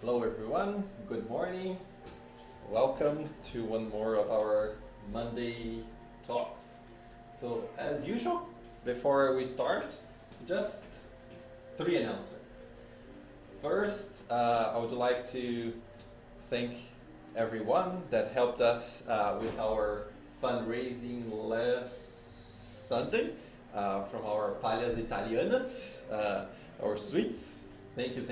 Hello everyone, good morning. Welcome to one more of our Monday talks. So as usual, before we start, just 3 announcements. First, I would like to thank everyone that helped us with our fundraising last Sunday from our Palhas Italianas, our sweets. Thank you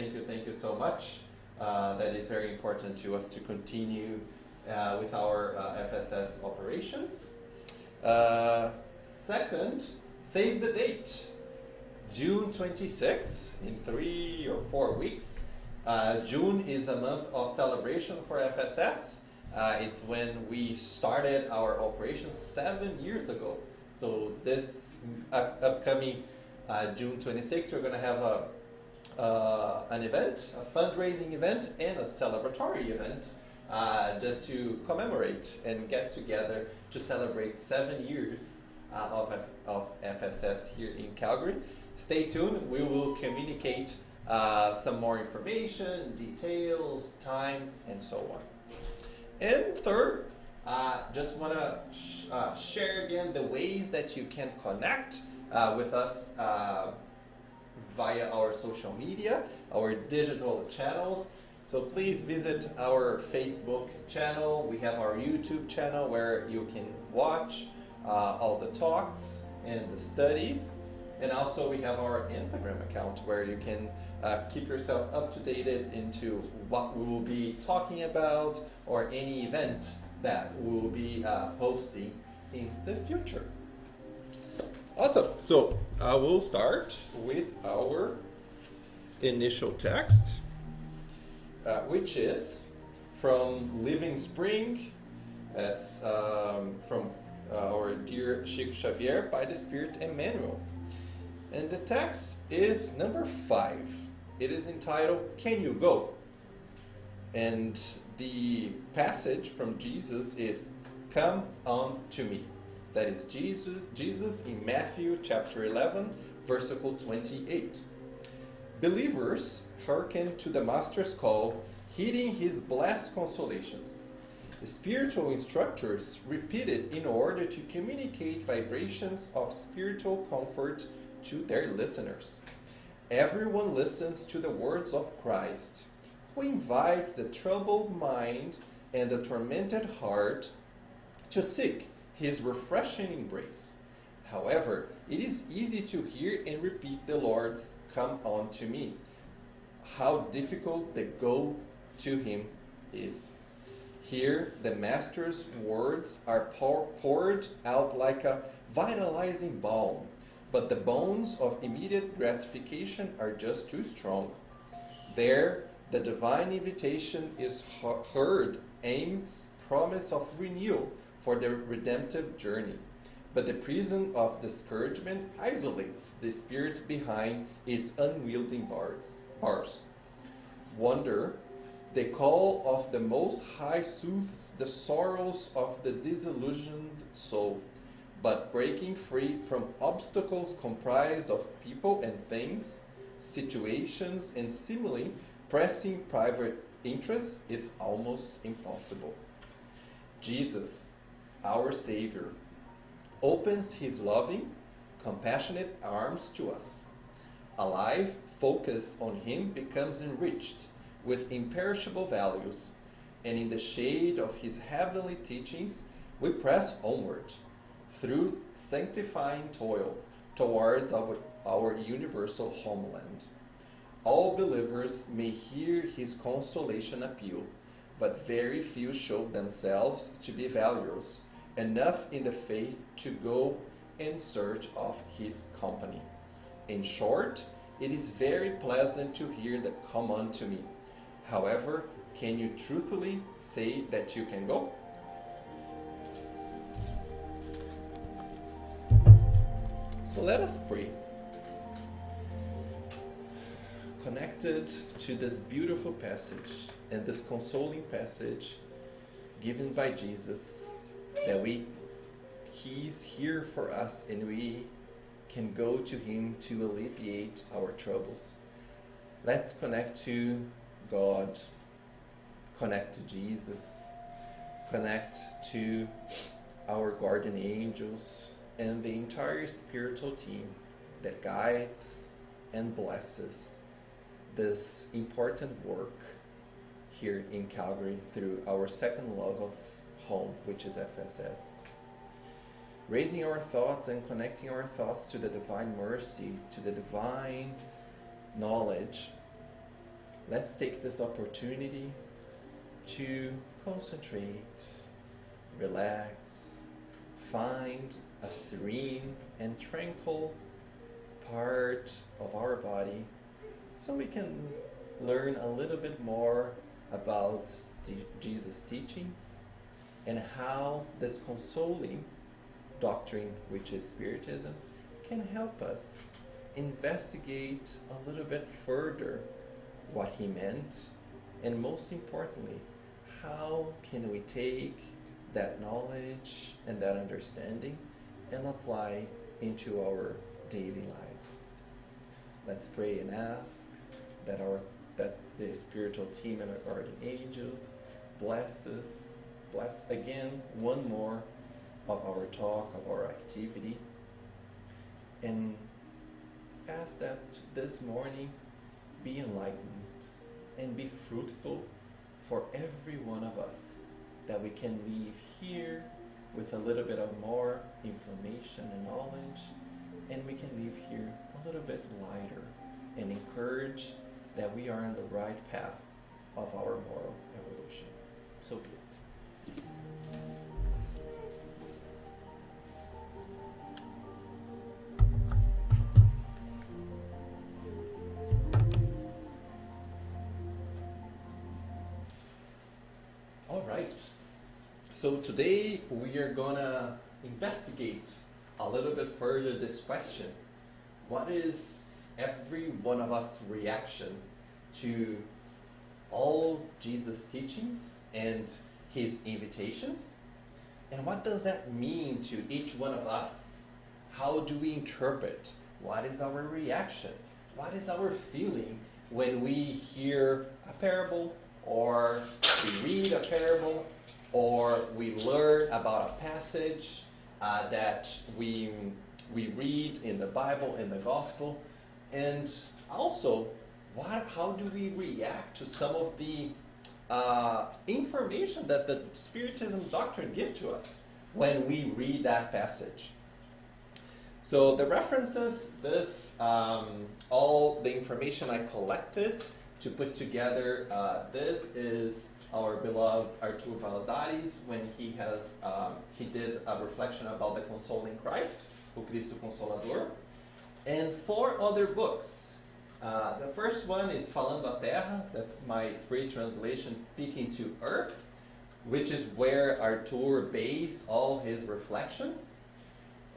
so much. That is very important to us to continue with our FSS operations. Second, save the date, June 26, in 3 or 4 weeks. June is a month of celebration for FSS. It's when we started our operations 7 years ago. So this upcoming June 26, we're going to have an event, a fundraising event, and a celebratory event just to commemorate and get together to celebrate 7 years of FSS here in Calgary. Stay tuned, we will communicate some more information, details, time, and so on. And third, just want to share again the ways that you can connect with us via our social media, our digital channels. So please visit our Facebook channel. We have our YouTube channel where you can watch all the talks and the studies. And also we have our Instagram account where you can keep yourself up to date into what we will be talking about or any event that we will be hosting in the future. Awesome. So I will start with our initial text, which is from Living Spring. That's from our dear Chico Xavier by the Spirit Emmanuel. And the text is number 5. It is entitled, Can You Go? And the passage from Jesus is, Come unto me. That is Jesus in Matthew chapter 11, versicle 28. Believers hearken to the Master's call, heeding his blessed consolations. The spiritual instructors repeat it in order to communicate vibrations of spiritual comfort to their listeners. Everyone listens to the words of Christ, who invites the troubled mind and the tormented heart to seek his refreshing embrace. However, it is easy to hear and repeat the Lord's "Come unto me." How difficult the go to him is. Here, the Master's words are poured out like a vitalizing balm, but the bones of immediate gratification are just too strong. There, the divine invitation is heard, aims, promise of renewal for the redemptive journey. But the prison of discouragement isolates the spirit behind its unwieldy bars. Wonder, the call of the Most High soothes the sorrows of the disillusioned soul, but breaking free from obstacles comprised of people and things, situations, and seemingly pressing private interests is almost impossible. Jesus, our Savior, opens his loving, compassionate arms to us. A life focused on him becomes enriched with imperishable values, and in the shade of his heavenly teachings, we press onward through sanctifying toil towards our universal homeland. All believers may hear his consolation appeal, but very few show themselves to be valuers enough in the faith to go in search of his company. In short, it is very pleasant to hear the "Come unto me." However, Can you truthfully say that you can go? So let us pray. Connected to this beautiful passage and this consoling passage given by Jesus, that He's here for us and we can go to Him to alleviate our troubles. Let's connect to God, connect to Jesus, connect to our guardian angels and the entire spiritual team that guides and blesses this important work here in Calgary through our second love of home, which is FSS. Raising our thoughts and connecting our thoughts to the divine mercy, to the divine knowledge, let's take this opportunity to concentrate, relax, find a serene and tranquil part of our body so we can learn a little bit more about Jesus' teachings and how this consoling doctrine, which is Spiritism, can help us investigate a little bit further what he meant, and most importantly, how can we take that knowledge and that understanding and apply into our daily lives. Let's pray and ask that the spiritual team and our guardian angels bless again one more of our talk, of our activity, and ask that this morning be enlightened and be fruitful for every one of us, that we can leave here with a little bit of more information and knowledge, and we can leave here a little bit lighter and encouraged that we are on the right path of our moral evolution. So be it. All right. So today we are gonna investigate a little bit further this question. What is every one of us reaction to all Jesus' teachings and his invitations? And what does that mean to each one of us? How do we interpret? What is our reaction? What is our feeling when we hear a parable, or we read a parable, or we learn about a passage that we read in the Bible, in the Gospel? And also, how do we react to some of the information that the Spiritism doctrine gives to us when we read that passage? So the references, all the information I collected to put together, this is our beloved Artur Valadares when he did a reflection about the consoling Christ, o Cristo Consolador, and 4 other books. The first one is Falando a Terra, that's my free translation, Speaking to Earth, which is where Artur based all his reflections.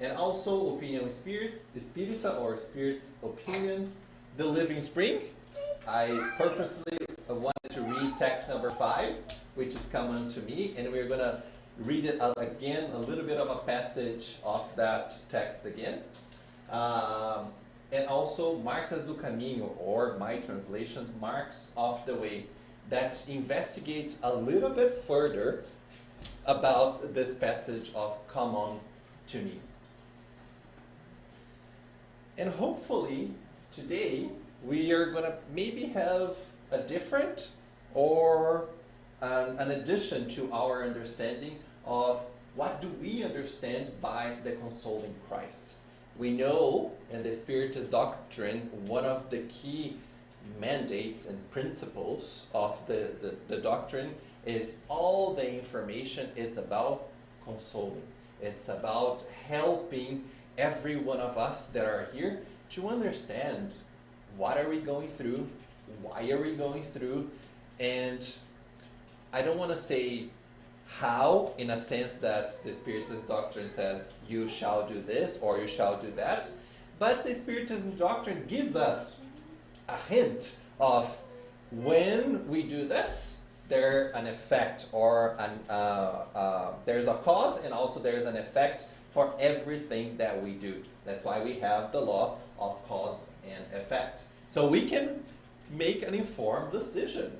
And also Opinião Espírita, or Spirit's Opinion, The Living Spring. I purposely wanted to read text number 5, which is common to me, and we're going to read it again, a little bit of a passage of that text again. And also Marcas do Caminho, or my translation, Marks of the Way, that investigates a little bit further about this passage of Come On to Me. And hopefully today we are going to maybe have a different or an addition to our understanding of what do we understand by the consoling Christ. We know in the Spiritist doctrine, one of the key mandates and principles of the doctrine is all the information. It's about consoling. It's about helping every one of us that are here to understand what are we going through, why are we going through, and I don't want to say how, in a sense that the Spiritism doctrine says you shall do this or you shall do that, but the Spiritism doctrine gives us a hint of when we do this, there's an effect, or there's a cause, and also there's an effect for everything that we do. That's why we have the law of cause and effect. So we can make an informed decision,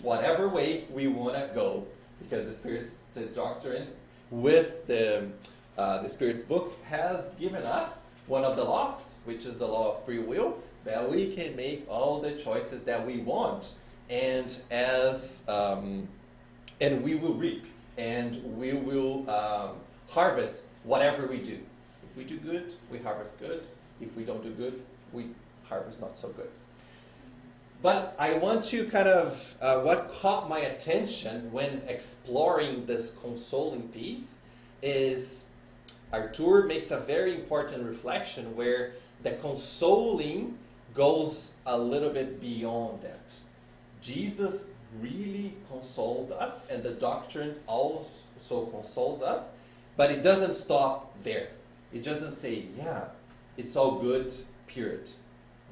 whatever way we want to go, because the Spirit's doctrine with the Spirit's book has given us one of the laws, which is the law of free will, that we can make all the choices that we want, and and we will reap, and we will harvest whatever we do. If we do good, we harvest good. If we don't do good, we harvest not so good. But I want to kind of, what caught my attention when exploring this consoling piece is Arthur makes a very important reflection where the consoling goes a little bit beyond that. Jesus really consoles us, and the doctrine also consoles us, but it doesn't stop there. It doesn't say, yeah, it's all good, period.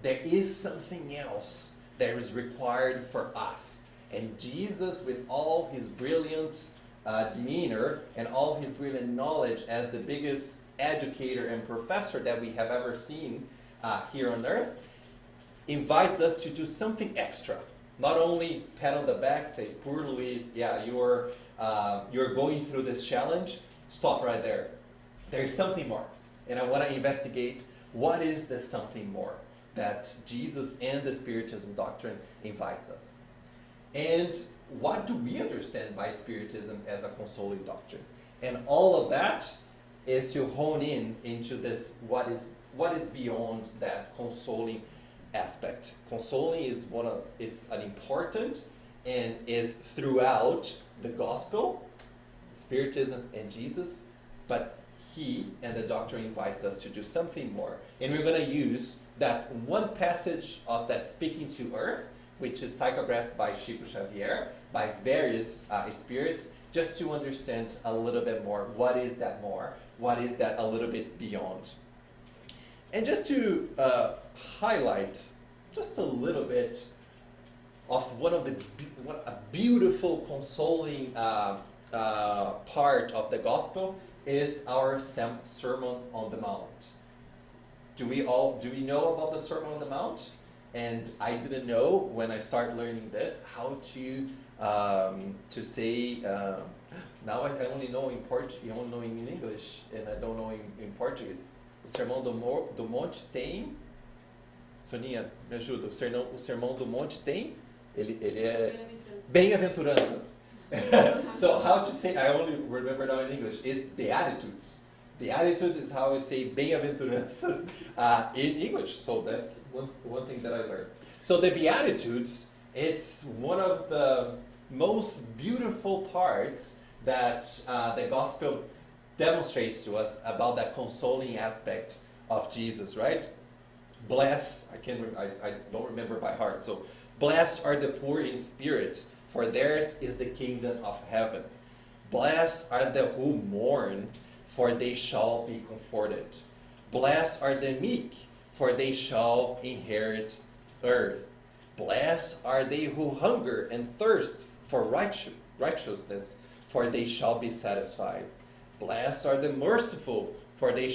There is something else that is required for us. And Jesus, with all his brilliant demeanor and all his brilliant knowledge as the biggest educator and professor that we have ever seen here on earth, invites us to do something extra. Not only pat on the back, say, poor Luis, yeah, you're going through this challenge, stop right there. There's something more. And I want to investigate what is this something more that Jesus and the Spiritism doctrine invites us. And what do we understand by Spiritism as a consoling doctrine? And all of that is to hone in into this, what is beyond that consoling aspect. Consoling is it's an important and is throughout the gospel, Spiritism and Jesus, but he and the doctrine invites us to do something more. And we're going to use that one passage of that Speaking to Earth, which is psychographed by Chico Xavier, by various spirits, just to understand a little bit more. What is that more? What is that a little bit beyond? And just to highlight just a little bit of a beautiful, consoling part of the gospel is our Sermon on the Mount. Do we know about the Sermon on the Mount? And I didn't know when I started learning this how to say. Now I only know in Portuguese, I only know in English, and I don't know in Português. O Sermão do Monte tem. Soninha, me ajuda. O Sermão do Monte tem. Ele é bem-aventuranças. So how to say? I only remember now in English. Is Beatitudes. Beatitudes is how we say bem-aventuranças in English. So that's one thing that I learned. So the Beatitudes, it's one of the most beautiful parts that the gospel demonstrates to us about that consoling aspect of Jesus, right? Bless, I don't remember by heart. So, blessed are the poor in spirit, for theirs is the kingdom of heaven. Blessed are the who mourn, for they shall be comforted. Blessed are the meek, for they shall inherit earth. Blessed are they who hunger and thirst for righteousness, for they shall be satisfied. Blessed are the merciful, for they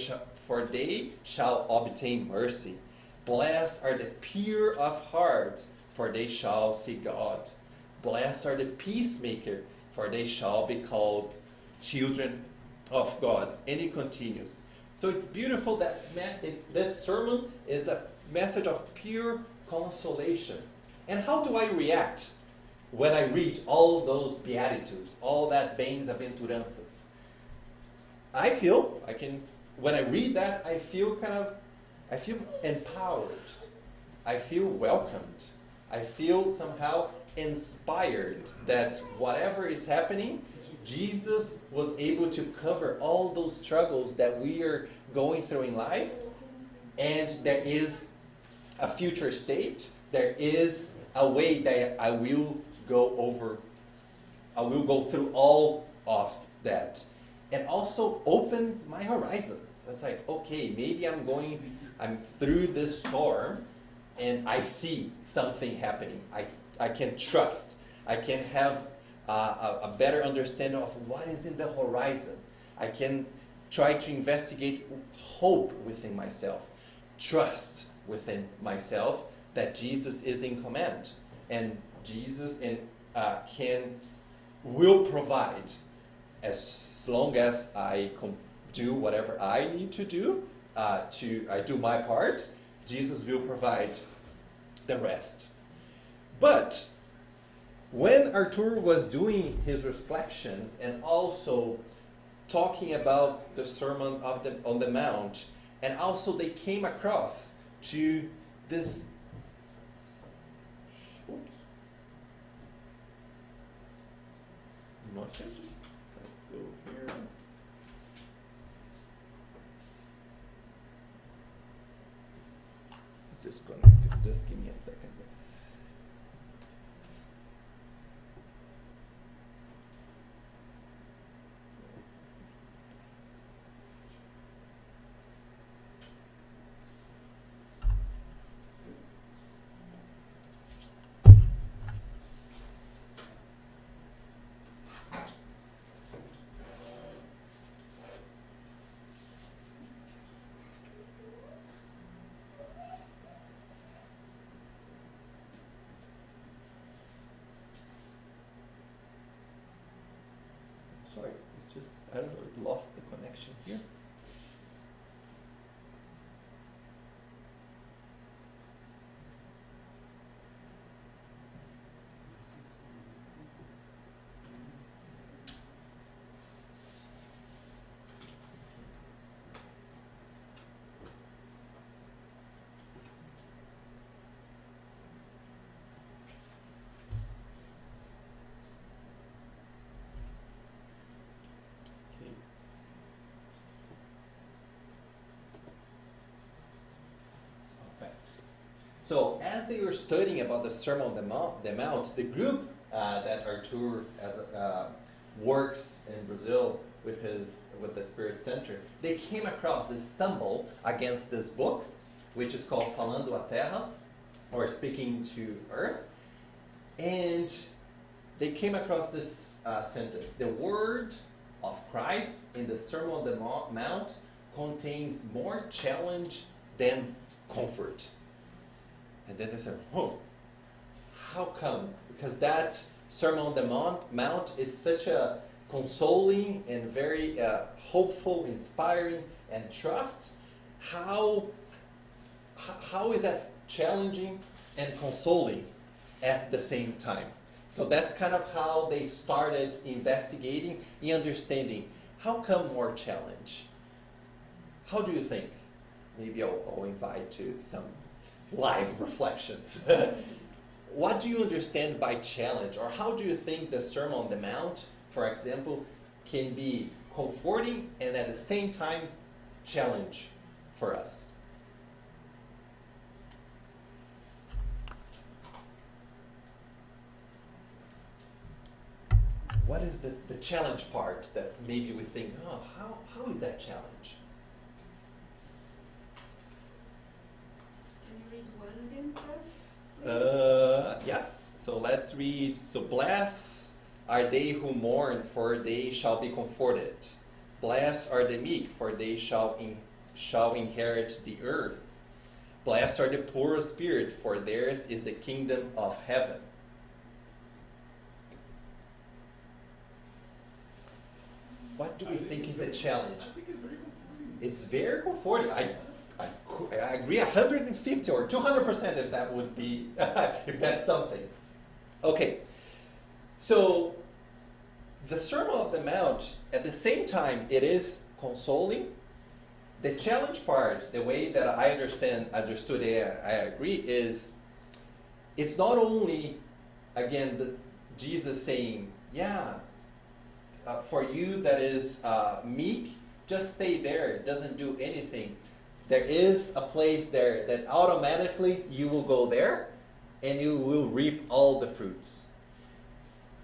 shall obtain mercy. Blessed are the pure of heart, for they shall see God. Blessed are the peacemaker, for they shall be called children of God. And he continues. So it's beautiful that this sermon is a message of pure consolation. And how do I react when I read all those Beatitudes, all that bem-aventuranças? When I read that, I feel empowered. I feel welcomed. I feel somehow inspired that whatever is happening, Jesus was able to cover all those struggles that we are going through in life, and there is a future state, there is a way that I will go over I will go through all of that. And also opens my horizons. It's like, okay, maybe I'm through this storm and I see something happening. I can trust. I can have a better understanding of what is in the horizon. I can try to investigate hope within myself, trust within myself that Jesus is in command, and Jesus will provide as long as I do whatever I need to do. I do my part. Jesus will provide the rest. But when Arthur was doing his reflections and also talking about the Sermon on the Mount, and also they came across to this. Oops. Not changing. Let's go here. Disconnected. Just give me a second, please. Sorry, it's just, I don't know, it lost the connection here. So as they were studying about the Sermon on the Mount, the group that Arthur works in Brazil with the Spirit Center, they came across, they stumbled against this book, which is called Falando a Terra, or Speaking to Earth, and they came across this sentence: the word of Christ in the Sermon on the Mount contains more challenge than comfort. And then they said, oh, how come? Because that Sermon on the Mount is such a consoling and very hopeful, inspiring, and trust. How is that challenging and consoling at the same time? So that's kind of how they started investigating and understanding. How come more challenge? How do you think? Maybe I'll invite to some live reflections. What do you understand by challenge, or how do you think the Sermon on the Mount, for example, can be comforting and at the same time challenge for us? What is the challenge part that maybe we think, oh, how is that challenge? Yes, so let's read. So blessed are they who mourn, for they shall be comforted. Blessed are the meek, for they shall inherit the earth. Blessed are the poor of spirit, for theirs is the kingdom of heaven. What do we think is the challenge? I think it's very comforting. It's very comforting. I agree 150 or 200% if that would be, if that's something. Okay, so the Sermon on the Mount, at the same time, it is consoling. The challenge part, the way that I understood it, I agree, is it's not only, again, Jesus saying, yeah, for you that is meek, just stay there, it doesn't do anything. There is a place there that automatically you will go there and you will reap all the fruits.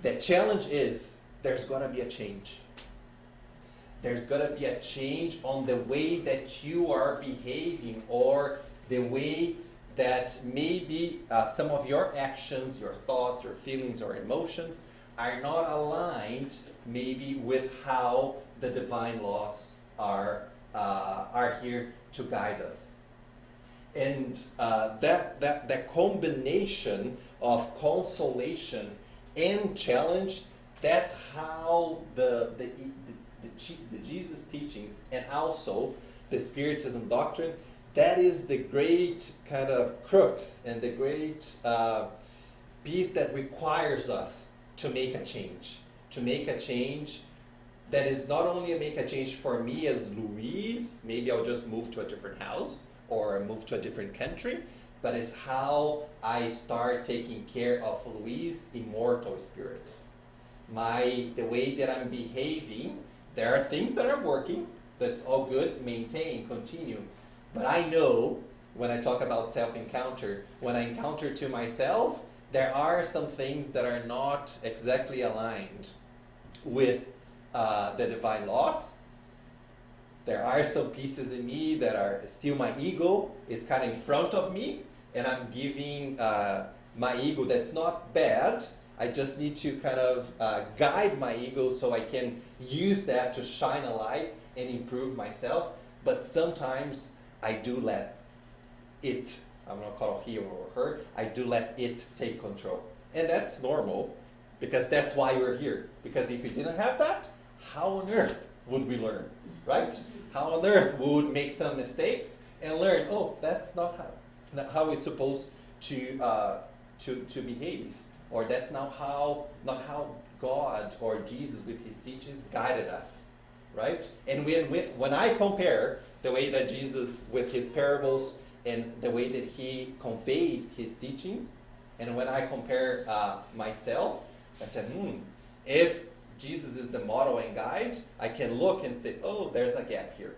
The challenge is there's going to be a change. There's going to be a change on the way that you are behaving, or the way that maybe some of your actions, your thoughts, your feelings, or emotions are not aligned maybe with how the divine laws are here to guide us. And that combination of consolation and challenge, that's how the Jesus teachings and also the Spiritism doctrine, that is the great kind of crux and the great piece that requires us to make a change. To make a change that is not only make a change for me as Luis, maybe I'll just move to a different house or move to a different country, but it's how I start taking care of Luis' immortal spirit. The way that I'm behaving, there are things that are working, that's all good, maintain, continue. But I know, when I talk about self-encounter, when I encounter to myself, there are some things that are not exactly aligned with the divine laws. There are some pieces in me that are still my ego is kind of in front of me, and I'm giving my ego that's not bad. I just need to kind of guide my ego so I can use that to shine a light and improve myself. But sometimes I do let it, I'm not call he or her, I do let it take control. And that's normal, because that's why we're here. Because if we didn't have that, how on earth would we learn, right? How on earth we would make some mistakes and learn, oh, that's not how we're supposed to behave. Or that's not how God or Jesus with his teachings guided us, right? And when I compare the way that Jesus with his parables and the way that he conveyed his teachings, and when I compare myself, I said, if Jesus is the model and guide, I can look and say, oh, there's a gap here.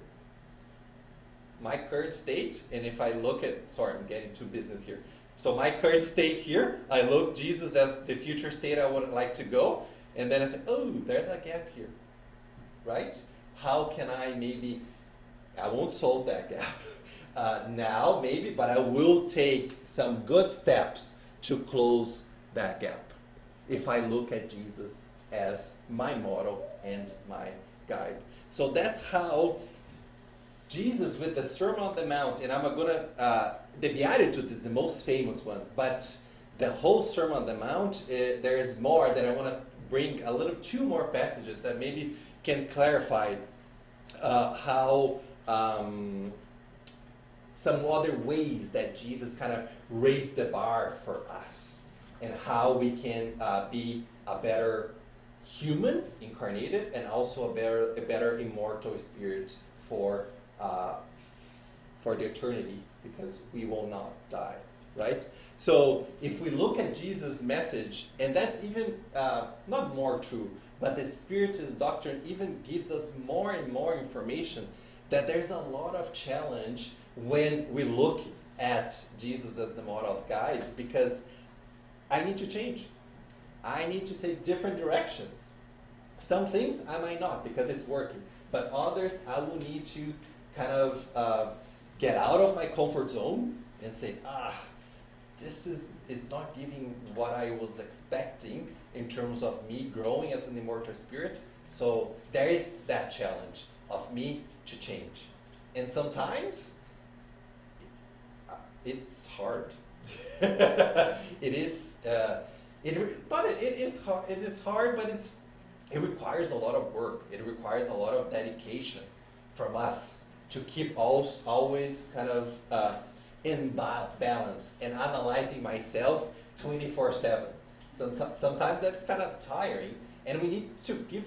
My current state, and if I look at, sorry, I'm getting too business here. So my current state here, I look Jesus as the future state I would like to go, and then I say, oh, there's a gap here, right? How can I I won't solve that gap now maybe, but I will take some good steps to close that gap if I look at Jesus as my model and my guide. So that's how Jesus with the Sermon on the Mount, and I'm going to, the Beatitudes is the most famous one, but the whole Sermon on the Mount, there is more that I want to bring two more passages that maybe can clarify how some other ways that Jesus kind of raised the bar for us, and how we can be a better human incarnated, and also a better immortal spirit for the eternity, because we will not die, right? So if we look at Jesus' message, and that's even not more true, but the Spiritist doctrine even gives us more and more information that there's a lot of challenge when we look at Jesus as the model of guide, because I need to change. I need to take different directions. Some things I might not, because it's working, but others I will need to kind of get out of my comfort zone and say, this is not giving what I was expecting in terms of me growing as an immortal spirit. So there is that challenge of me to change. And sometimes it's hard. It is hard, but it requires a lot of work. It requires a lot of dedication from us to keep always kind of in balance and analyzing myself 24/7. Sometimes that's kind of tiring, and we need to give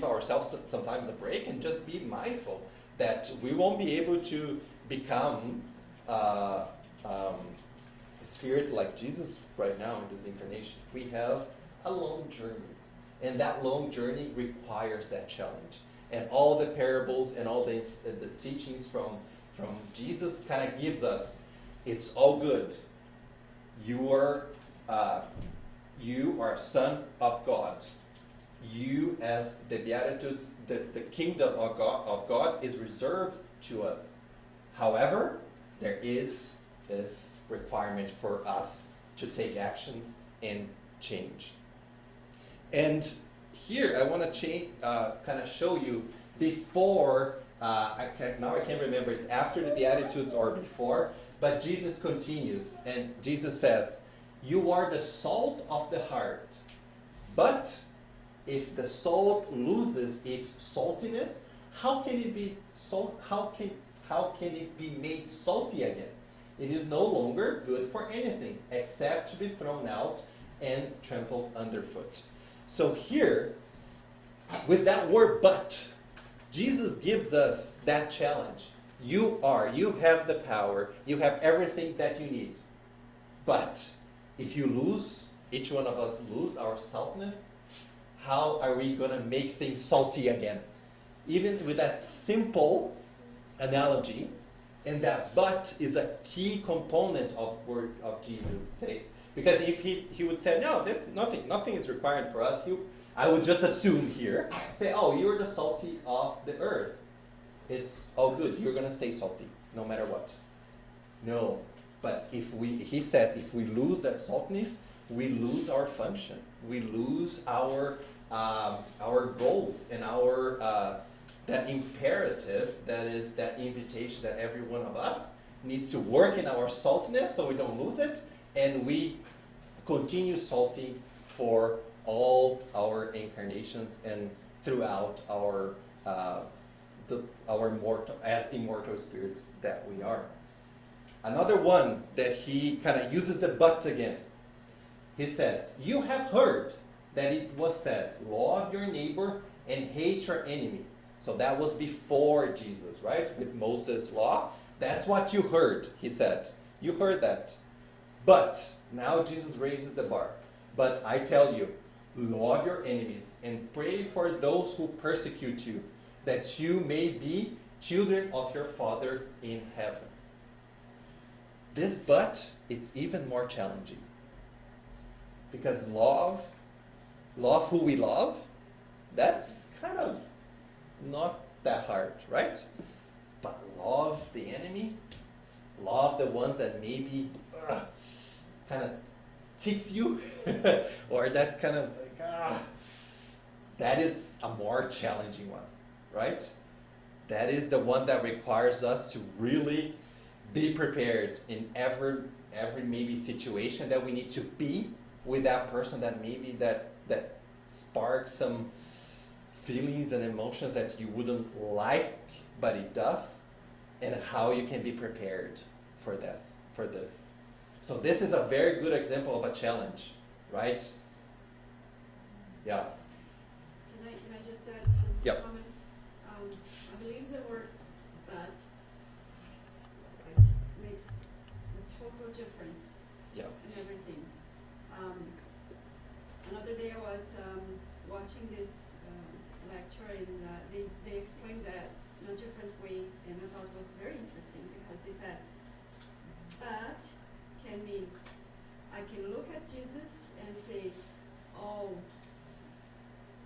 ourselves sometimes a break and just be mindful that we won't be able to become a spirit like Jesus right now in this incarnation. We have a long journey, and that long journey requires that challenge. And all the parables and all the teachings from Jesus kind of gives us, it's all good. You are you are a son of God. You, as the Beatitudes, the kingdom of God is reserved to us. However, there is this requirement for us to take actions and change. And here I want to kind of show you before, I can't remember, it's after the Beatitudes or before, but Jesus continues, and Jesus says, you are the salt of the heart, but if the salt loses its saltiness, how can it be how can it be made salty again? It is no longer good for anything except to be thrown out and trampled underfoot. So here, with that word but, Jesus gives us that challenge. You have the power, you have everything that you need. But if you lose, each one of us lose our saltness, how are we going to make things salty again? Even with that simple analogy, and that but is a key component of word of Jesus say. Because if he would say, no, that's nothing is required for us, I would just assume here, say, oh, you're the salty of the earth. It's all good, you're going to stay salty, no matter what. No, but he says, if we lose that saltiness, we lose our function. We lose our goals and our that imperative, that is that invitation that every one of us needs to work in our saltiness so we don't lose it, and we continue salty for all our incarnations and throughout our immortal spirits that we are. Another one that he kind of uses the but again. He says, you have heard that it was said, love your neighbor and hate your enemy. So that was before Jesus, right? With Moses' law. That's what you heard, he said. You heard that. But now Jesus raises the bar. But I tell you, love your enemies and pray for those who persecute you, that you may be children of your Father in heaven. This but, it's even more challenging. Because love who we love, that's kind of not that hard, right? But love the enemy, love the ones that maybe kind of ticks you, or that kind of like, that is a more challenging one, right? That is the one that requires us to really be prepared in every maybe situation that we need to be with that person that maybe that sparks some feelings and emotions that you wouldn't like, but it does, and how you can be prepared for this. So this is a very good example of a challenge, right? Yeah. Can I just add some Yep. comments? I believe the word but makes a total difference Yeah. in everything. Another day I was watching this lecture, and they explained that in a different way, and I thought it was very interesting because they said, but can mean I can look at Jesus and say, oh,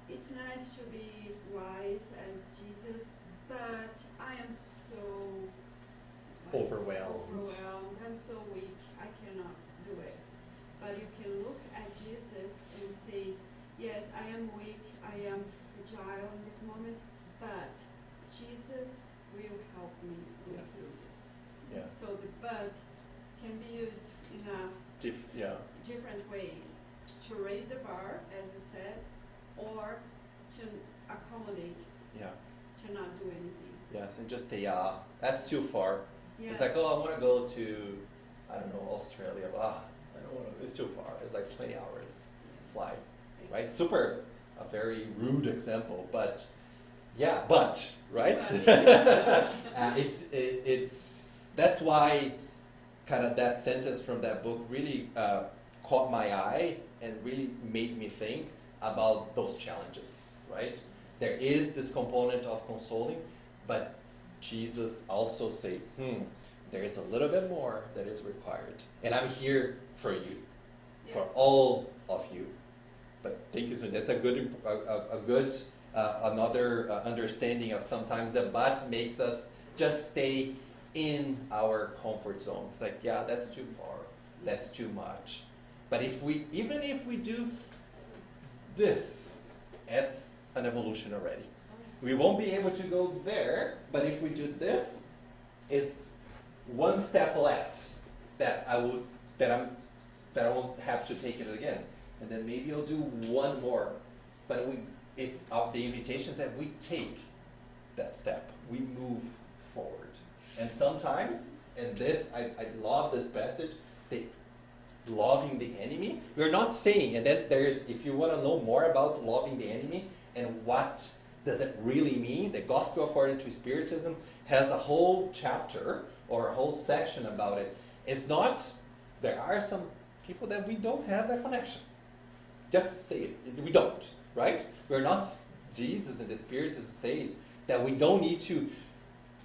it's nice to be wise as Jesus, but I am so Overwhelmed. I'm so weak, I cannot do it. But you can look at Jesus and say, yes, I am weak, I am fragile in this moment, but Jesus will help me go Yes. through this. Yeah. So the but can be used in different ways, to raise the bar, as you said, or to accommodate, Yeah. to not do anything. Yes, and just say, that's too far. Yeah. It's like, oh, I want to go to, I don't know, Australia. I don't want to, it's too far. It's like 20 hours fly, right? Super, a very rude example, but yeah, right? It's that's why kind of that sentence from that book really caught my eye and really made me think about those challenges, right? There is this component of consoling, but Jesus also say, there is a little bit more that is required. And I'm here for you. for all of you. But thank you, so that's a good, another understanding of sometimes the but makes us just stay in our comfort zone. It's like, yeah, that's too far, that's too much. But even if we do this, it's an evolution already. We won't be able to go there, but if we do this, it's one step less that I won't have to take it again. And then maybe I'll do one more. But it's the invitation is that we take that step. We move forward. And sometimes, and this, I love this passage, loving the enemy. We're not saying, and that there's, if you want to know more about loving the enemy and what does it really mean, the Gospel according to Spiritism has a whole chapter or a whole section about it. It's not, there are some people that we don't have that connection. Just say it. We don't, right? We're not, Jesus and the Spiritism say that we don't need to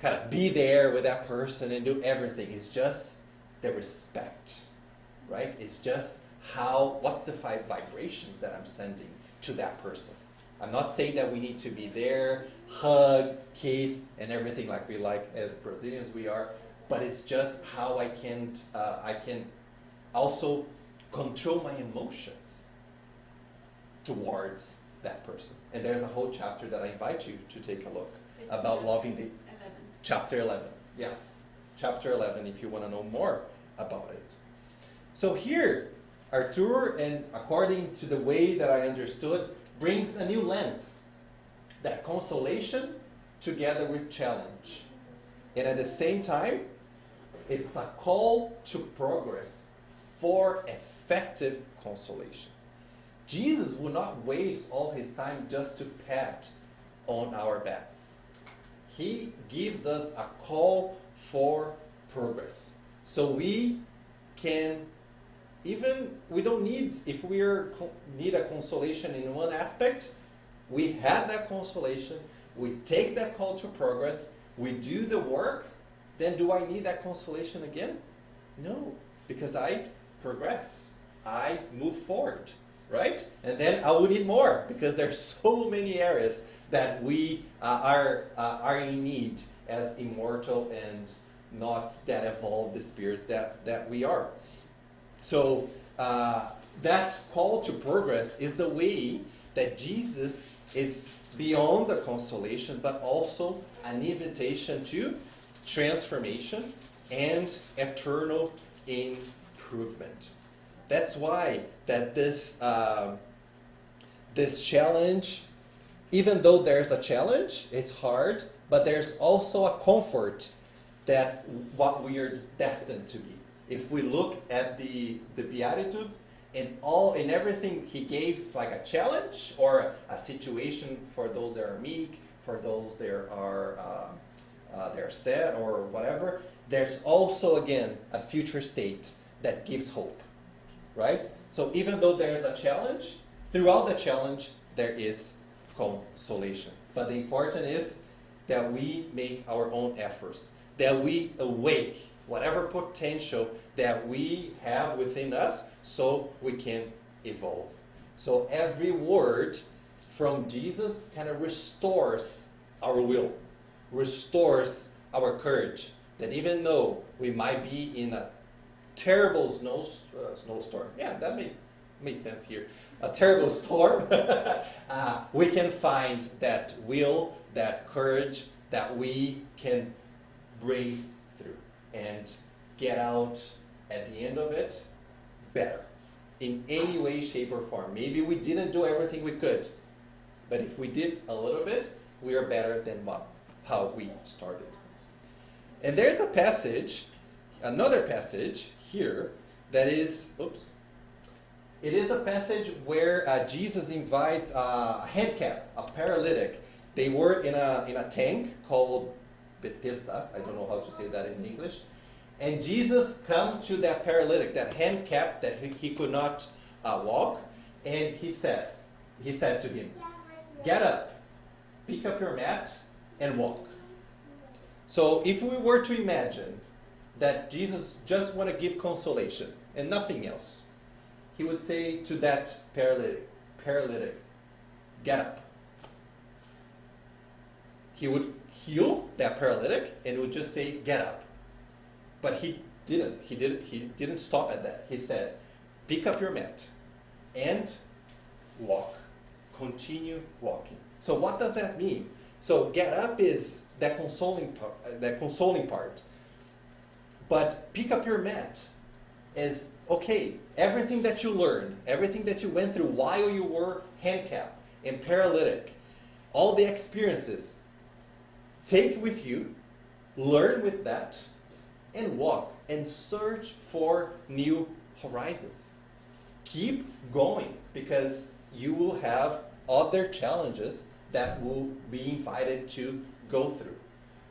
kind of be there with that person and do everything. It's just the respect, right? It's just what's the 5 vibrations that I'm sending to that person. I'm not saying that we need to be there, hug, kiss, and everything like we like as Brazilians we are, but it's just how I can also control my emotions towards that person. And there's a whole chapter that I invite you to take a look about loving the 11. Chapter 11. Yes, chapter 11 if you want to know more about it. So here, Arthur, and according to the way that I understood, brings a new lens, that consolation together with challenge. And at the same time, it's a call to progress for effective consolation. Jesus will not waste all his time just to pat on our backs. He gives us a call for progress. So we can, we don't need, if we need a consolation in one aspect, we have that consolation, we take that call to progress, we do the work, then do I need that consolation again? No, because I progress, I move forward, right? And then I will need more, because there's so many areas that we are in need as immortal and not that evolved spirits that we are. So that call to progress is a way that Jesus is beyond the consolation, but also an invitation to transformation and eternal improvement. That's why that this challenge, even though there's a challenge, it's hard, but there's also a comfort that what we are destined to be. If we look at the Beatitudes, in everything he gives like a challenge or a situation for those that are meek, for those that are they're sad or whatever. There's also again a future state that gives hope, right? So even though there's a challenge, throughout the challenge there is consolation. But the important is that we make our own efforts, that we awake whatever potential that we have within us so we can evolve. So every word from Jesus kind of restores our will, restores our courage, that even though we might be in a terrible snowstorm, yeah, that made sense here, a terrible storm, we can find that will, that courage, that we can brace through and get out at the end of it better in any way, shape, or form. Maybe we didn't do everything we could, but if we did a little bit, we are better than how we started. And there's a passage, another passage here that is, it is a passage where Jesus invites a handicap, a paralytic. They were in a tank called Bethesda. I don't know how to say that in English. And Jesus come to that paralytic, that handicapped that he could not walk, and he said to him, "Get up, pick up your mat, and walk." So if we were to imagine that Jesus just want to give consolation and nothing else, he would say to that paralytic, get up. He would heal that paralytic and would just say, get up. But he didn't. He didn't stop at that. He said, pick up your mat and walk. Continue walking. So what does that mean? So get up is that consoling part. But pick up your mat is, okay, everything that you learned, everything that you went through while you were handicapped and paralytic, all the experiences, take with you, learn with that, and walk and search for new horizons. Keep going, because you will have other challenges that will be invited to go through.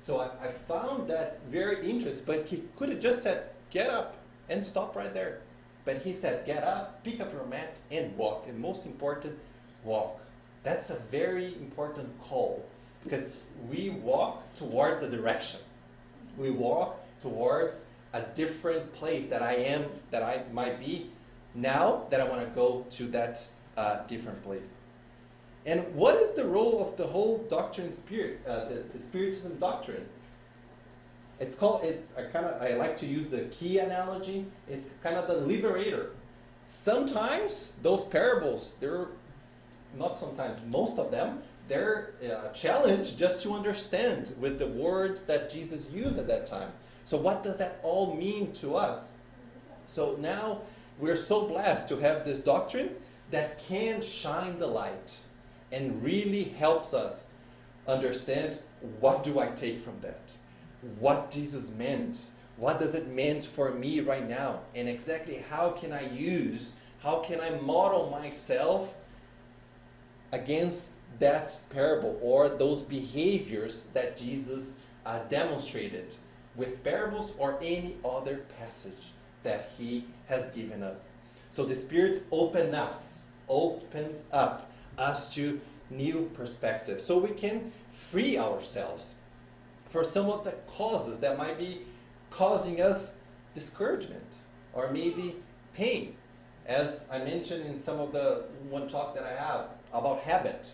So I found that very interesting, but he could have just said, get up and stop right there. But he said, get up, pick up your mat and walk. And most important, walk. That's a very important call, because we walk towards a direction. We walk towards a different place that I might be now that I want to go to that different place. And what is the role of the whole doctrine the Spiritism doctrine? I like to use the key analogy. It's kind of the liberator. Sometimes those parables, most of them, they're a challenge just to understand with the words that Jesus used at that time. So what does that all mean to us? So now we're so blessed to have this doctrine that can shine the light and really helps us understand, what do I take from that? What Jesus meant? What does it mean for me right now? And exactly how can I model myself against that parable or those behaviors that Jesus demonstrated with parables or any other passage that he has given us. So the Spirit opens up us to new perspectives, so we can free ourselves for some of the causes that might be causing us discouragement or maybe pain. As I mentioned in some of the one talk that I have about habit,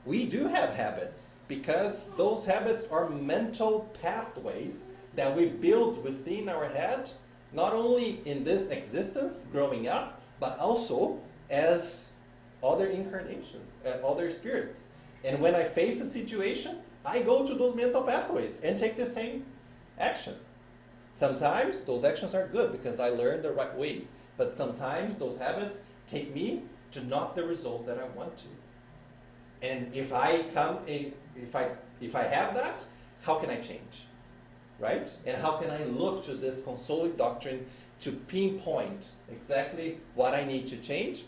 we do have habits because those habits are mental pathways that we build within our head, not only in this existence growing up, but also as other incarnations and other spirits. And when I face a situation, I go to those mental pathways and take the same action. Sometimes those actions are good because I learned the right way, but sometimes those habits take me to not the results that I want to. And if I have that, how can I change? Right? And how can I look to this consoling doctrine to pinpoint exactly what I need to change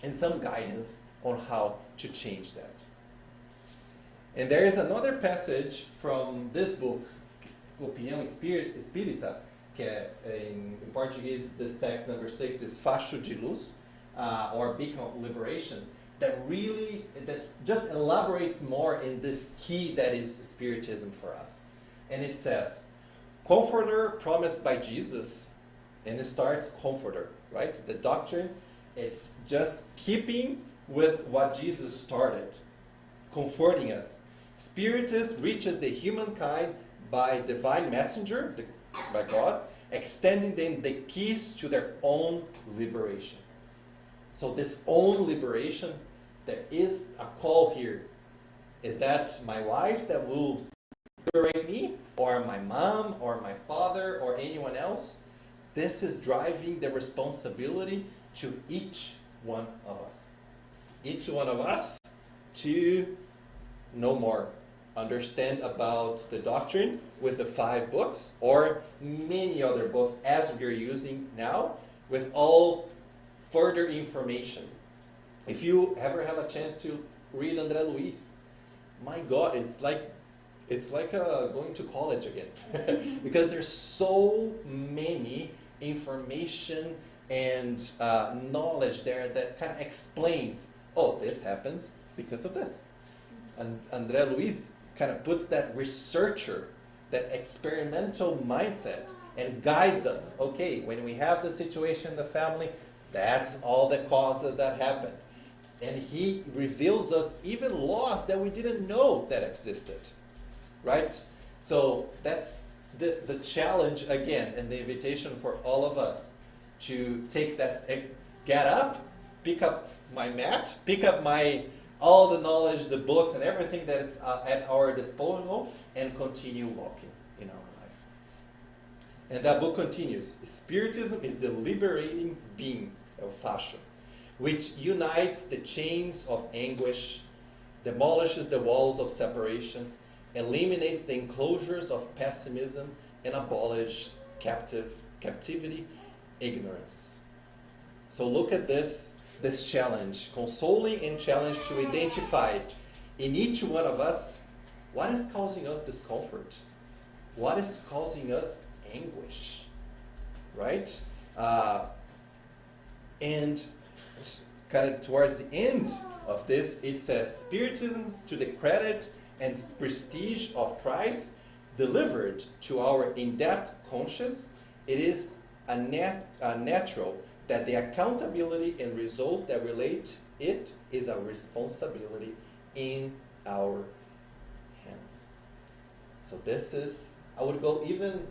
and some guidance on how to change that. And there is another passage from this book, Opinião Espírita, que in Portuguese, this text number 6 is Facho de Luz, or Beacon of Liberation, that just elaborates more in this key that is Spiritism for us. And it says, Comforter promised by Jesus, and it starts Comforter, right? The doctrine, it's just keeping with what Jesus started, comforting us. Spiritist reaches the humankind by divine messenger, by God, extending them the keys to their own liberation. So this own liberation, there is a call here. Is that my wife that will liberate me, or my mom, or my father, or anyone else? This is driving the responsibility to each one of us. Each one of us to know more, understand about the doctrine with the 5 books, or many other books as we're using now, with all further information. If you ever have a chance to read André Luis, my God, it's like going to college again, because there's so many information and knowledge there that kind of explains, oh, this happens because of this. And André Luis kind of puts that researcher, that experimental mindset, and guides us. Okay, when we have the situation in the family, That's all the causes that happened. And he reveals us even laws that we didn't know that existed. Right? So that's the challenge again, and the invitation for all of us to take that, get up, pick up my mat, pick up all the knowledge, the books, and everything that is at our disposal, and continue walking in our life. And that book continues. Spiritism is the liberating being, El Fascio, which unites the chains of anguish, demolishes the walls of separation, eliminates the enclosures of pessimism, and abolishes captivity, ignorance. So look at this challenge, consoling and challenge to identify in each one of us what is causing us discomfort, what is causing us anguish, right? And kind of towards the end of this, it says, Spiritism to the credit and prestige of Christ, delivered to our in-depth conscience, it is a natural that the accountability and results that relate it is a responsibility in our hands. So this is, I would go even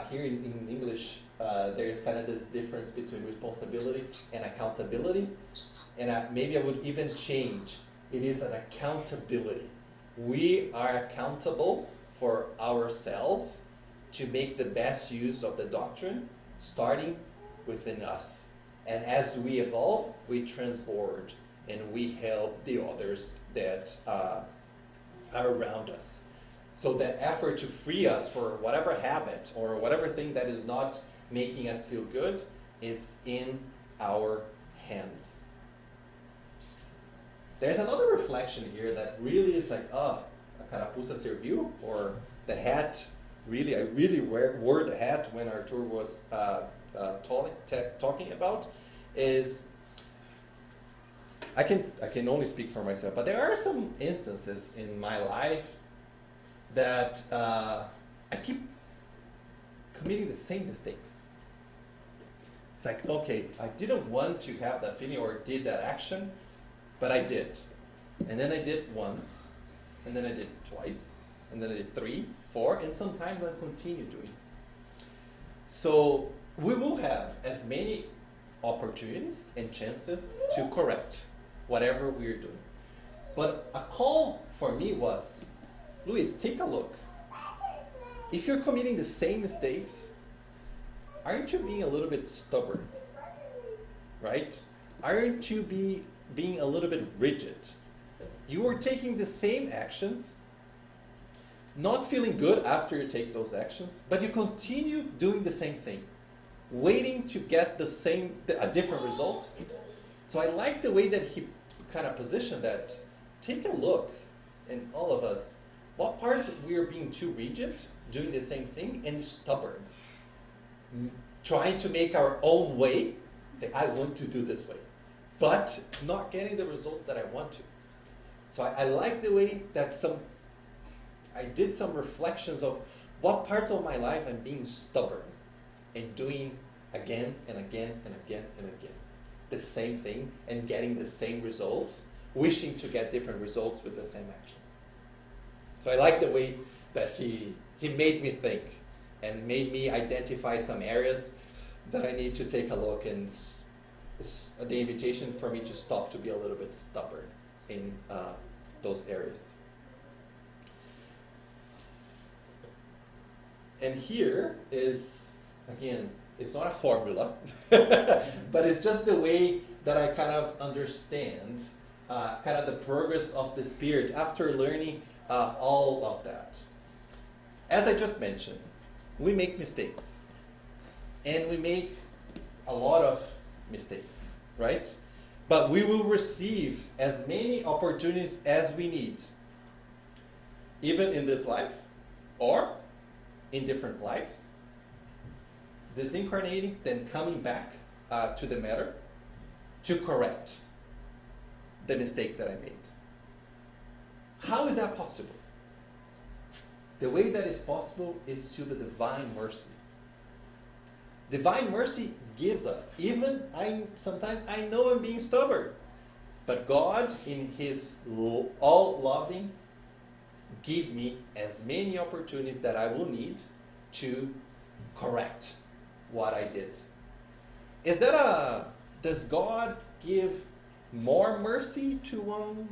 here in English, there's kind of this difference between responsibility and accountability. And maybe I would even change. It is an accountability. We are accountable for ourselves to make the best use of the doctrine, starting within us. And as we evolve, we transboard and we help the others that are around us. So that effort to free us for whatever habit or whatever thing that is not making us feel good is in our hands. There's another reflection here that really is like, a carapuça serviu, or the hat. Really, I really wore the hat when Arthur was talking about. Is I can only speak for myself, but there are some instances in my life that I keep committing the same mistakes. It's like, okay, I didn't want to have that feeling or did that action, but I did. And then I did once, and then I did twice, and then I did 3, 4, and sometimes I continue doing. So we will have as many opportunities and chances to correct whatever we're doing. But a call for me was, Luis, take a look. If you're committing the same mistakes, aren't you being a little bit stubborn? Right? Aren't you being a little bit rigid? You are taking the same actions, not feeling good after you take those actions, but you continue doing the same thing, waiting to get a different result. So I like the way that he kind of positioned that. Take a look, in all of us, what parts we are being too rigid, doing the same thing, and stubborn, trying to make our own way, say, I want to do this way, but not getting the results that I want to. So I like the way that I did some reflections of what parts of my life I'm being stubborn and doing again and again and again and again the same thing and getting the same results, wishing to get different results with the same actions. So I like the way that he made me think and made me identify some areas that I need to take a look, and the invitation for me to stop to be a little bit stubborn in those areas. And here is, again, it's not a formula, but it's just the way that I kind of understand kind of the progress of the Spirit after learning all of that. As I just mentioned, we make mistakes. And we make a lot of mistakes, right? But we will receive as many opportunities as we need, even in this life or in different lives, disincarnating, then coming back to the matter to correct the mistakes that I made. How is that possible? The way that is possible is through the divine mercy. Divine mercy gives us. Even sometimes I know I'm being stubborn, but God, in His all-loving, give me as many opportunities that I will need to correct what I did. Does God give more mercy to one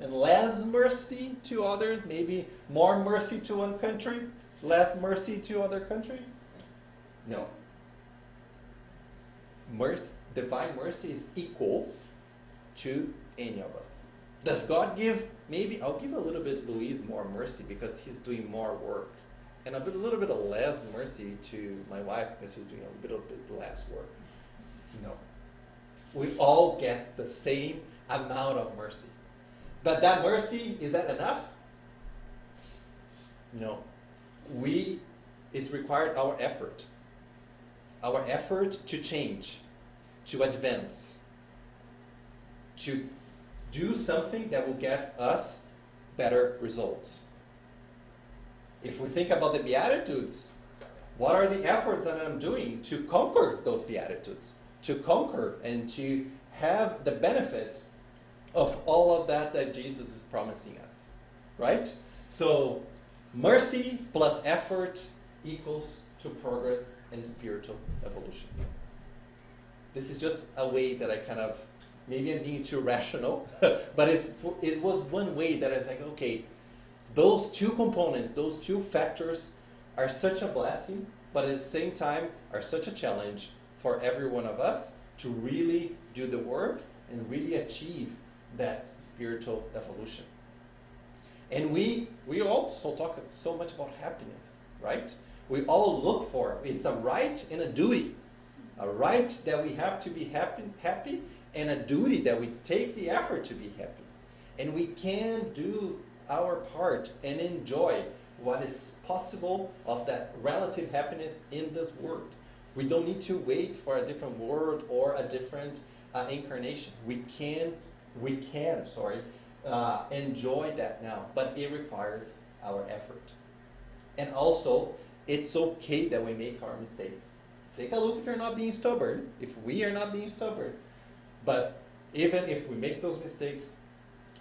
and less mercy to others? Maybe more mercy to one country, less mercy to other country? No. Divine mercy is equal to any of us. Does God give, maybe I'll give a little bit Luis more mercy because he's doing more work, and a little bit of less mercy to my wife because she's doing a little bit less work? No. We all get the same amount of mercy. But that mercy, is that enough? No. It's required our effort. Our effort to change, to advance, to do something that will get us better results. If we think about the Beatitudes, what are the efforts that I'm doing to conquer those Beatitudes? To conquer and to have the benefit of all of that Jesus is promising us, right? So mercy plus effort equals to progress and spiritual evolution. This is just a way that I maybe I'm being too rational, but it was one way that I was like, okay, those two components, those two factors are such a blessing, but at the same time are such a challenge for every one of us to really do the work and really achieve that spiritual evolution. And we also talk so much about happiness, right? We all look for, it's a right and a duty. A right that we have to be happy, and a duty that we take the effort to be happy. And we can do our part and enjoy what is possible of that relative happiness in this world. We don't need to wait for a different world or a different incarnation. We can enjoy that now, but it requires our effort. And also, it's okay that we make our mistakes. Take a look if you're not being stubborn, if we are not being stubborn. But even if we make those mistakes,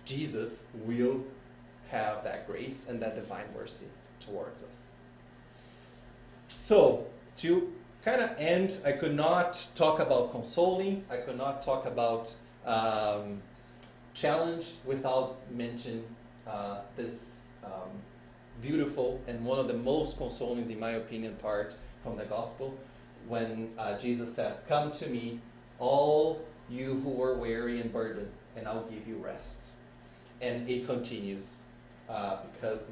Jesus will have that grace and that divine mercy towards us. So, to kind of end, I could not talk about consoling, I could not talk about challenge without mentioning this beautiful and one of the most consoling, in my opinion, part from the gospel, when Jesus said, "Come to me, all you who are weary and burdened, and I'll give you rest." And it continues, because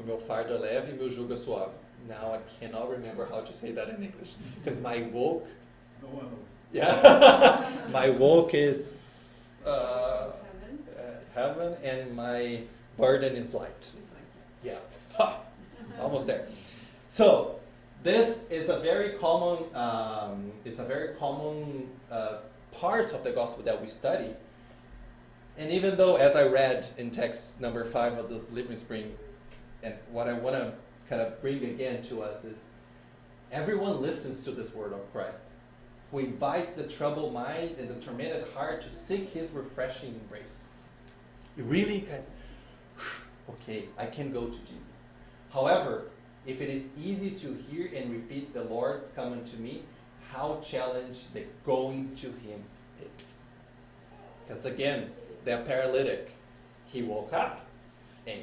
meu fardo é leve e meu jugo é suave. Now I cannot remember how to say that in English, because my yoke, no one knows. Yeah, my yoke is heaven, and my burden is light. Yeah, almost there. So this is a very common. It's a very common part of the gospel that we study. And even though, as I read in text number 5 of this Living Spring, and what I want to kind of bring again to us is, everyone listens to this word of Christ, who invites the troubled mind and the tormented heart to seek His refreshing embrace. You really, guys, okay, I can go to Jesus. However, if it is easy to hear and repeat the Lord's coming to me, how challenged the going to Him is. Because again, the paralytic, he woke up, and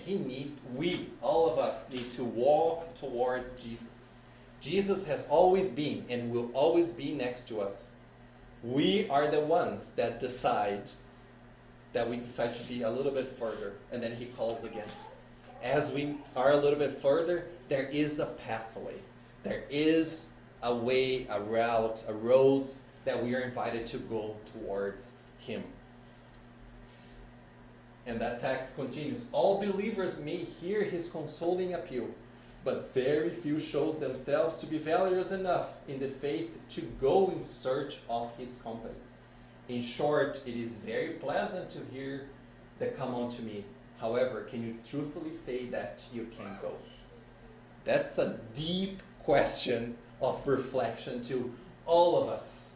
all of us need to walk towards Jesus. Jesus has always been and will always be next to us. We are the ones that decide to be a little bit further, and then He calls again. As we are a little bit further, there is a pathway. There is a way, a route, a road that we are invited to go towards Him. And that text continues. All believers may hear His consoling appeal, but very few shows themselves to be valorous enough in the faith to go in search of His company. In short, it is very pleasant to hear the "come unto me." However, can you truthfully say that you can go? That's a deep question of reflection to all of us.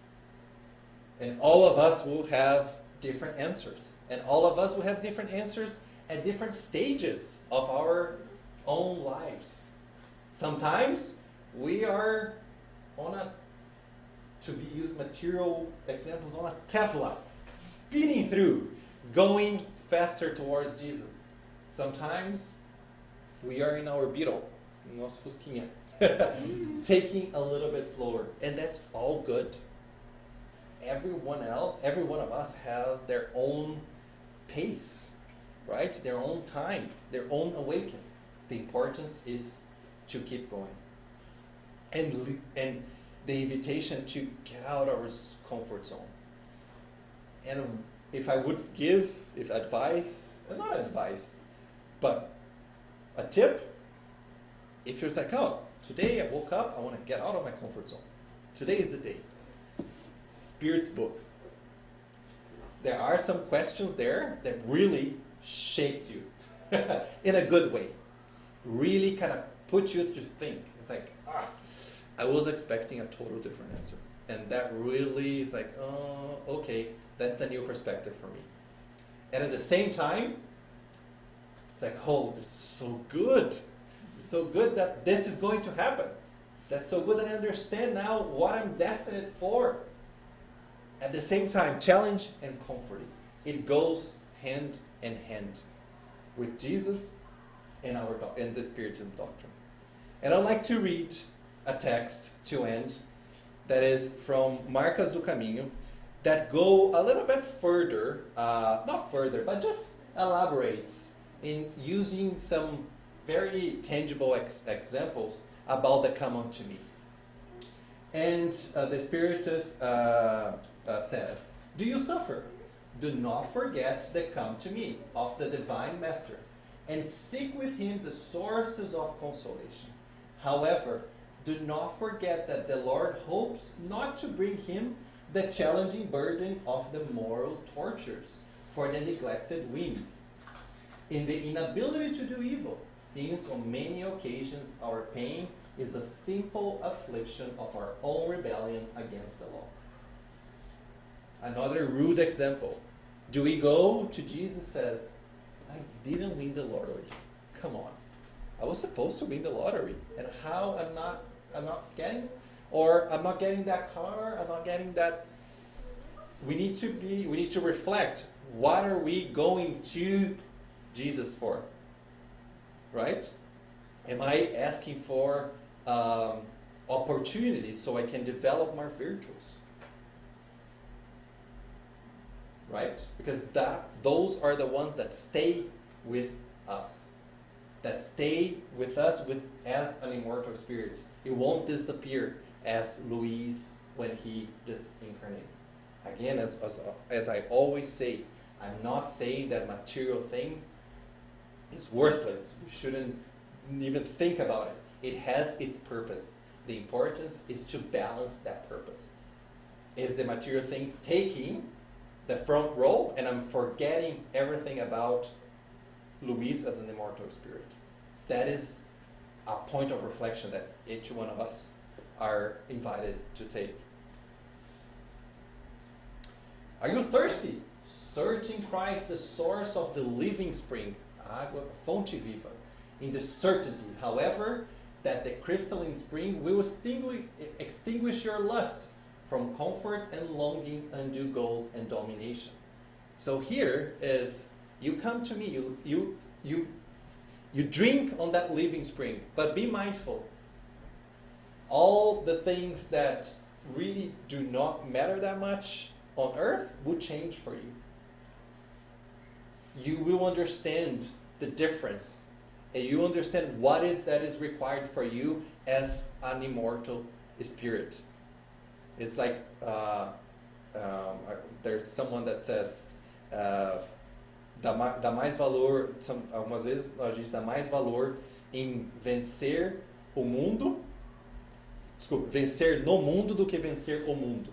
And all of us will have different answers. And all of us will have different answers at different stages of our own lives. Sometimes we are on a, to be used material examples, on a Tesla, speeding through, going faster towards Jesus. Sometimes we are in our Beetle, in nosso Fusquinha, taking a little bit slower. And that's all good. Every one of us have their own pace, right? Their own time, their own awakening. The importance is to keep going. And the invitation to get out of our comfort zone. And if I would give advice, not advice, but a tip, if you're like, oh, today I woke up, I want to get out of my comfort zone. Today is the day. Spirit's book. There are some questions there that really shakes you in a good way. Really kind of puts you to think. It's like, I was expecting a total different answer. And that really is like, oh, okay, that's a new perspective for me. And at the same time, it's like, oh, this is so good. It's so good that this is going to happen. That's so good that I understand now what I'm destined for. At the same time, challenge and comforting. It goes hand in hand with Jesus and the Spiritism doctrine. And I'd like to read a text to end that is from Marcas do Caminho that go a little bit further, not further, but just elaborates in using some very tangible examples about the come unto me. And the Spiritist says, do you suffer? Do not forget the come to me of the Divine Master, and seek with him the sources of consolation. However, do not forget that the Lord hopes not to bring him the challenging burden of the moral tortures for the neglected whims, in the inability to do evil, since on many occasions our pain is a simple affliction of our own rebellion against the law. Another rude example. Do we go to Jesus and says, I didn't win the lottery. Come on. I was supposed to win the lottery. And how I'm not getting? Or I'm not getting that car, I'm not getting that. We need to reflect. What are we going to Jesus for? Right? Am I asking for opportunities so I can develop my virtues? Right? Because those are the ones that stay with us. That stay with us as an immortal spirit. It won't disappear as Luis when he disincarnates. Again, as I always say, I'm not saying that material things is worthless. We shouldn't even think about it. It has its purpose. The importance is to balance that purpose. Is the material things taking the front row and I'm forgetting everything about Luis as an immortal spirit? That is a point of reflection that each one of us are invited to take. Are you thirsty? Search in Christ the source of the living spring, água, fonte viva, in the certainty, however, that the crystalline spring will extinguish your lust from comfort and longing unto gold and domination. So here is, you come to me, you drink on that living spring, but be mindful. All the things that really do not matter that much on earth will change for you. You will understand the difference, and you understand what is required for you as an immortal spirit. It's like there's someone that says dá mais valor, algumas vezes a gente dá mais valor em vencer o mundo, vencer no mundo do que vencer o mundo.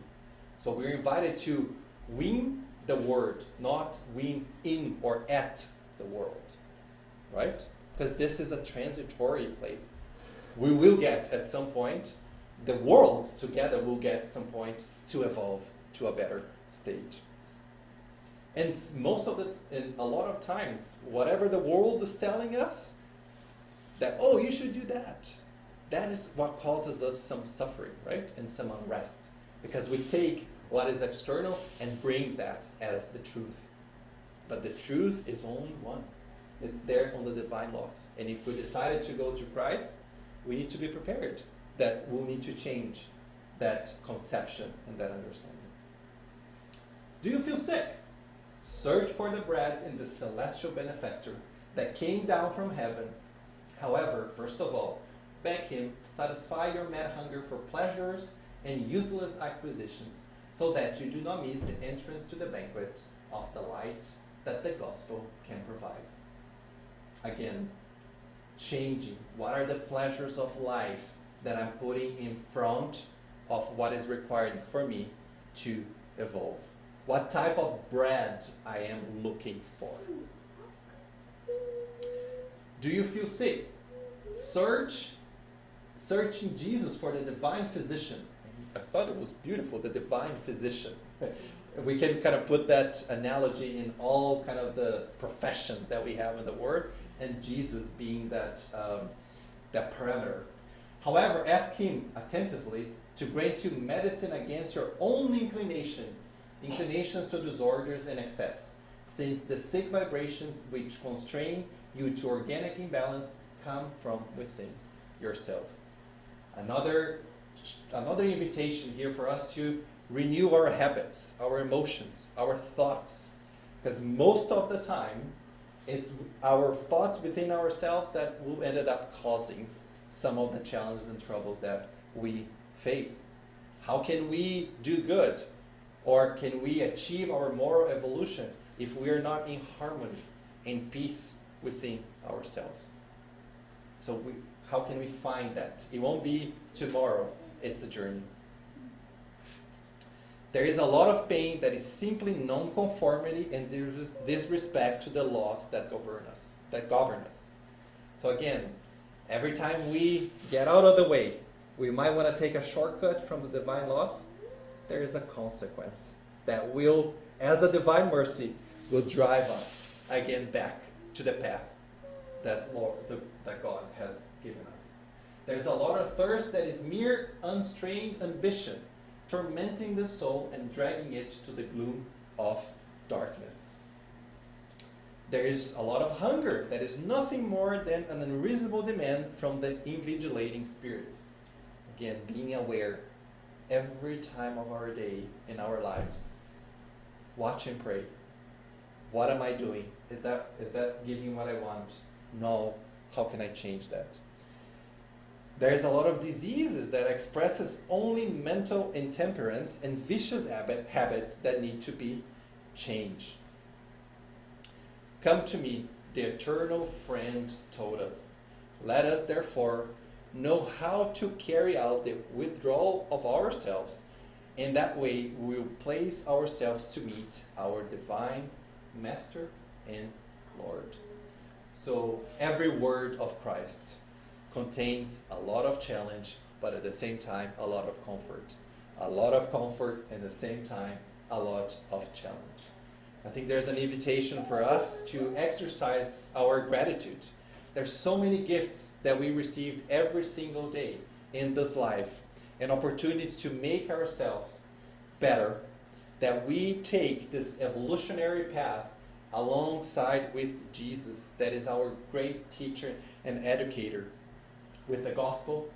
So we're invited to win the world, not win in or at the world, right? Because this is a transitory place. we will get at some point, the world together will get at some point to evolve to a better stage. And most of it, and a lot of times, whatever the world is telling us, that, oh, you should do that, that is what causes us some suffering, right? And some unrest. Because we take what is external and bring that as the truth. But the truth is only one. It's there on the divine laws. And if we decided to go to Christ, we need to be prepared that we'll need to change that conception and that understanding. Do you feel sick? Search for the bread in the celestial benefactor that came down from heaven. However, first of all, beg him, satisfy your mad hunger for pleasures and useless acquisitions, so that you do not miss the entrance to the banquet of the light that the gospel can provide. Again, changing. What are the pleasures of life that I'm putting in front of what is required for me to evolve? What type of bread I am looking for? Do you feel sick? Searching Jesus for the divine physician. I thought it was beautiful, the divine physician. We can kind of put that analogy in all kind of the professions that we have in the Word, and Jesus being that parameter. However, ask him attentively to grant you medicine against your own inclinations to disorders and excess, since the sick vibrations which constrain you to organic imbalance come from within yourself. Another invitation here for us to renew our habits, our emotions, our thoughts, because most of the time it's our thoughts within ourselves that will end up causing some of the challenges and troubles that we face. How can we do good, or can we achieve our moral evolution if we are not in harmony and peace within ourselves? So how can we find that? It won't be tomorrow. It's a journey. There is a lot of pain that is simply non-conformity and disrespect to the laws that govern us. So again, every time we get out of the way, we might want to take a shortcut from the divine laws. There is a consequence that will, as a divine mercy, will drive us again back to the path that God has given us. There's a lot of thirst that is mere unstrained ambition, tormenting the soul and dragging it to the gloom of darkness. There is a lot of hunger that is nothing more than an unreasonable demand from the invigilating spirit. Again, being aware every time of our day in our lives. Watch and pray. What am I doing? Is that giving what I want? No. How can I change that? There's a lot of diseases that expresses only mental intemperance and vicious habits that need to be changed. Come to me, the eternal friend told us. Let us therefore know how to carry out the withdrawal of ourselves. In that way, we will place ourselves to meet our divine Master and Lord. So every word of Christ contains a lot of challenge, but at the same time, a lot of comfort. A lot of comfort, and at the same time, a lot of challenge. I think there's an invitation for us to exercise our gratitude. There's so many gifts that we received every single day in this life, and opportunities to make ourselves better, that we take this evolutionary path alongside with Jesus, that is our great teacher and educator, with the gospel,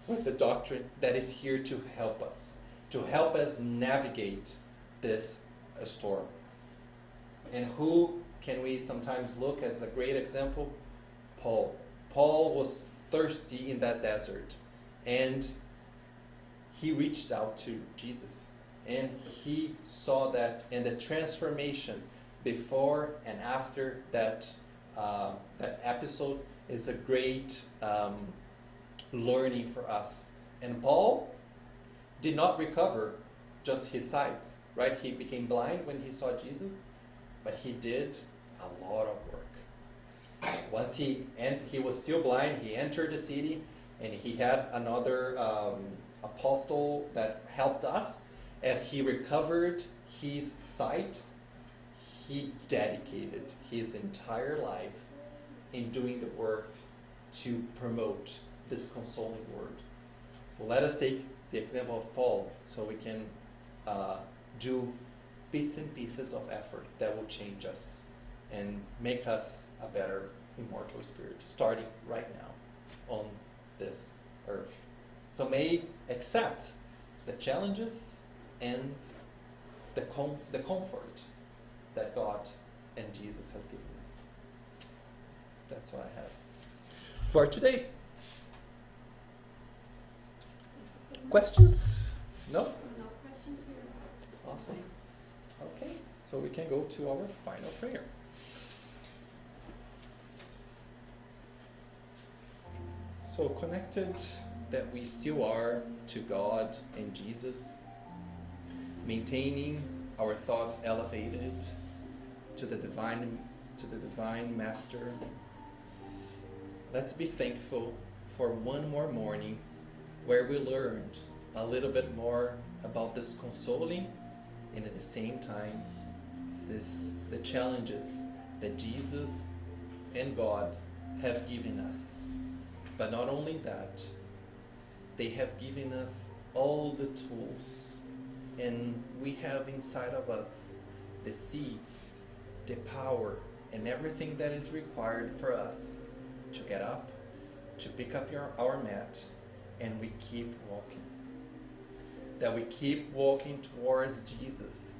with the doctrine that is here to help us navigate this storm. And who can we sometimes look as a great example? Paul. Paul was thirsty in that desert, and he reached out to Jesus, and he saw that, and the transformation before and after that episode is a great learning for us. And Paul did not recover just his sight, right? He became blind when he saw Jesus, but he did a lot of work. Once he was still blind, he entered the city, And he had another apostle that helped us. As he recovered his sight, he dedicated his entire life in doing the work to promote this consoling word. So let us take the example of Paul so we can do bits and pieces of effort that will change us and make us a better immortal spirit, starting right now on this earth. So may accept the challenges and the comfort that God and Jesus has given us. That's what I have for today. Questions? No? No questions here. Awesome. Okay, so we can go to our final prayer. So connected that we still are to God and Jesus, maintaining our thoughts elevated to the divine Master. Let's be thankful for one more morning where we learned a little bit more about this consoling, and at the same time the challenges that Jesus and God have given us. But not only that, they have given us all the tools, and we have inside of us the seeds, the power, and everything that is required for us to get up, to pick up our mat, and we keep walking. That we keep walking towards Jesus.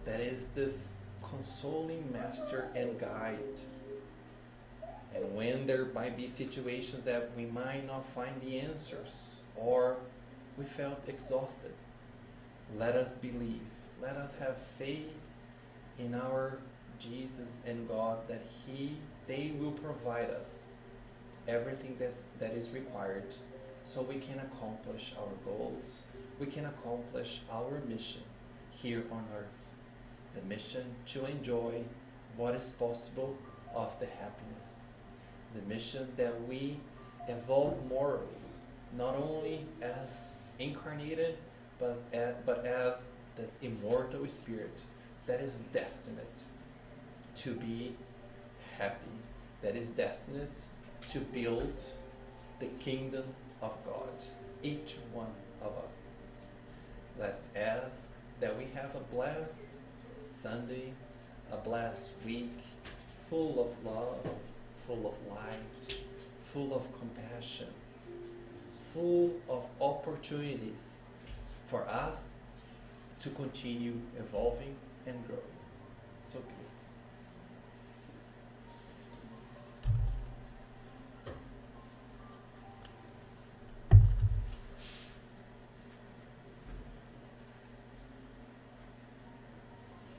That is this consoling master and guide. And when there might be situations that we might not find the answers, or we felt exhausted, let us believe, let us have faith in our Jesus and God that they will provide us everything that is required so we can accomplish our goals, we can accomplish our mission here on earth. The mission to enjoy what is possible of the happiness. The mission that we evolve morally, not only as incarnated, but as this immortal spirit that is destined to be happy, that is destined to build the kingdom of God, each one of us. Let's ask that we have a blessed Sunday, a blessed week, full of love, full of light, full of compassion, full of opportunities for us to continue evolving and growing. So